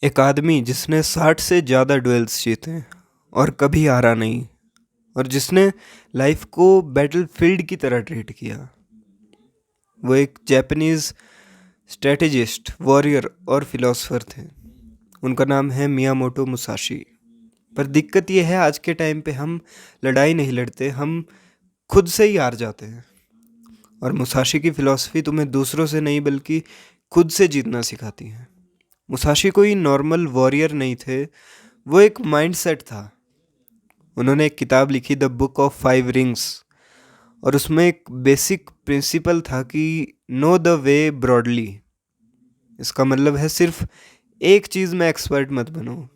एक आदमी जिसने 60 से ज़्यादा डुएल्स जीते और कभी हारा नहीं, और जिसने लाइफ को बैटलफील्ड की तरह ट्रीट किया। वो एक जापानीज स्ट्रेटेजिस्ट, वॉरियर और फिलोसोफर थे। उनका नाम है मियामोटो मुसाशी। पर दिक्कत यह है, आज के टाइम पे हम लड़ाई नहीं लड़ते, हम खुद से ही हार जाते हैं। और मुसाशी की फिलॉसफी तुम्हें दूसरों से नहीं बल्कि खुद से जीतना सिखाती है। मुसाशी कोई नॉर्मल वॉरियर नहीं थे, वो एक माइंडसेट था। उन्होंने एक किताब लिखी, द बुक ऑफ 5 रिंग्स, और उसमें एक बेसिक प्रिंसिपल था कि नो द वे ब्रॉडली। इसका मतलब है सिर्फ एक चीज़ में एक्सपर्ट मत बनो,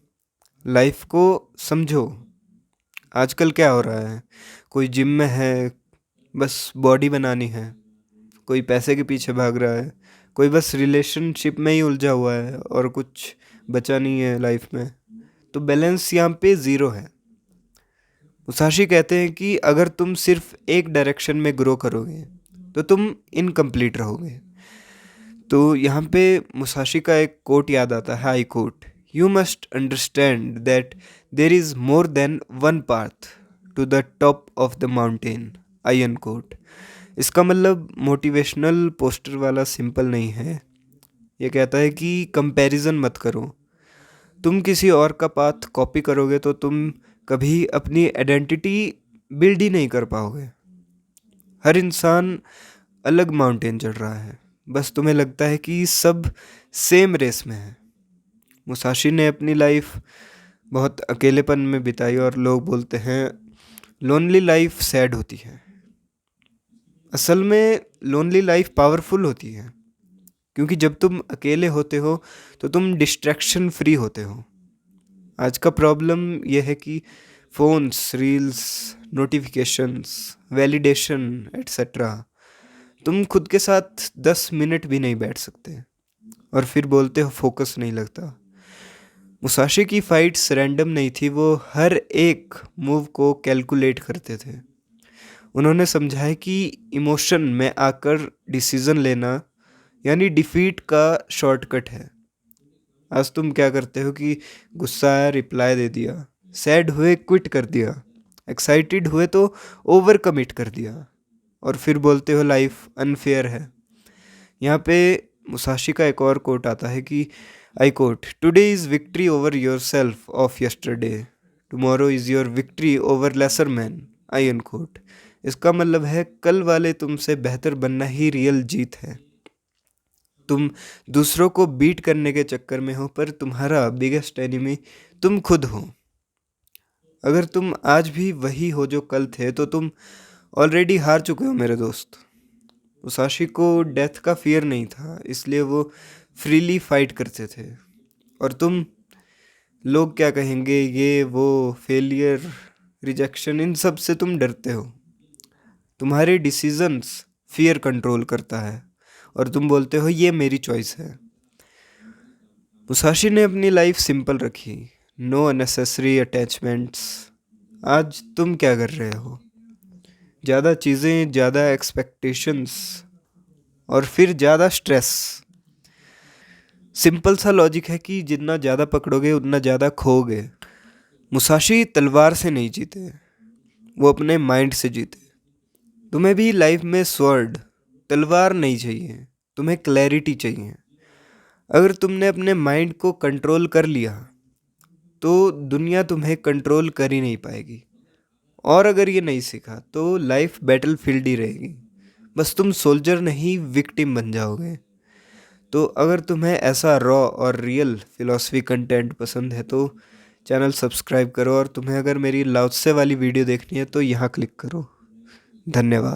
लाइफ को समझो। आजकल क्या हो रहा है, कोई जिम में है, बस बॉडी बनानी है, कोई पैसे के पीछे भाग रहा है, कोई बस रिलेशनशिप में ही उलझा हुआ है और कुछ बचा नहीं है लाइफ में। तो बैलेंस यहाँ पे ज़ीरो है। मुसाशी कहते हैं कि अगर तुम सिर्फ एक डायरेक्शन में ग्रो करोगे तो तुम इनकम्प्लीट रहोगे। तो यहाँ पे मुसाशी का एक कोट याद आता है, I quote, you must understand that there is more than one path to the top of the mountain, I end quote. इसका मतलब मोटिवेशनल पोस्टर वाला सिंपल नहीं है। ये कहता है कि कंपैरिजन मत करो। तुम किसी और का पाथ कॉपी करोगे तो तुम कभी अपनी आइडेंटिटी बिल्ड ही नहीं कर पाओगे। हर इंसान अलग माउंटेन चढ़ रहा है, बस तुम्हें लगता है कि सब सेम रेस में है। मुसाशी ने अपनी लाइफ बहुत अकेलेपन में बिताई, और लोग बोलते हैं लोनली लाइफ सैड होती है। असल में लोनली लाइफ पावरफुल होती है, क्योंकि जब तुम अकेले होते हो तो तुम डिस्ट्रैक्शन फ्री होते हो। आज का प्रॉब्लम यह है कि phones, reels, notifications, validation etcetera, तुम खुद के साथ 10 मिनट भी नहीं बैठ सकते और फिर बोलते हो फोकस नहीं लगता। मुसाशी की फाइट्स रैंडम नहीं थी, वो हर एक मूव को कैलकुलेट करते थे। उन्होंने समझाया कि इमोशन में आकर डिसीजन लेना यानी डिफीट का शॉर्टकट है। आज तुम क्या करते हो कि गुस्सा आया रिप्लाई दे दिया, सैड हुए क्विट कर दिया, एक्साइटेड हुए तो ओवर कमिट कर दिया, और फिर बोलते हो लाइफ अनफेयर है। यहाँ पे मुसाशी का एक और कोट आता है कि I quote, today is victory over your self of yesterday, tomorrow is your victory over lesser man, I end quote. इसका मतलब है कल वाले तुमसे बेहतर बनना ही रियल जीत है। तुम दूसरों को बीट करने के चक्कर में हो, पर तुम्हारा बिगेस्ट एनिमी तुम खुद हो। अगर तुम आज भी वही हो जो कल थे तो तुम ऑलरेडी हार चुके हो मेरे दोस्त। मुसाशी को डेथ का फियर नहीं था, इसलिए वो फ्रीली फाइट करते थे। और तुम, लोग क्या कहेंगे, ये वो, फेलियर, रिजेक्शन, इन सब से तुम डरते हो। तुम्हारे डिसीजंस फियर कंट्रोल करता है और तुम बोलते हो ये मेरी चॉइस है। मुसाशी ने अपनी लाइफ सिंपल रखी, नो अननेसेसरी अटैचमेंट्स। आज तुम क्या कर रहे हो? ज़्यादा चीज़ें, ज़्यादा एक्सपेक्टेशंस, और फिर ज़्यादा स्ट्रेस। सिंपल सा लॉजिक है कि जितना ज़्यादा पकड़ोगे उतना ज़्यादा खोगे। मुसाशी तलवार से नहीं जीते, वो अपने माइंड से जीते। तुम्हें भी लाइफ में स्वॉर्ड, तलवार नहीं चाहिए, तुम्हें क्लैरिटी चाहिए। अगर तुमने अपने माइंड को कंट्रोल कर लिया तो दुनिया तुम्हें कंट्रोल कर ही नहीं पाएगी। और अगर ये नहीं सीखा तो लाइफ बैटलफील्ड ही रहेगी, बस तुम सोल्जर नहीं विक्टिम बन जाओगे। तो अगर तुम्हें ऐसा रॉ और रियल फिलॉसफी कंटेंट पसंद है तो चैनल सब्सक्राइब करो, और तुम्हें अगर मेरी लाउत्से वाली वीडियो देखनी है तो यहाँ क्लिक करो। धन्यवाद।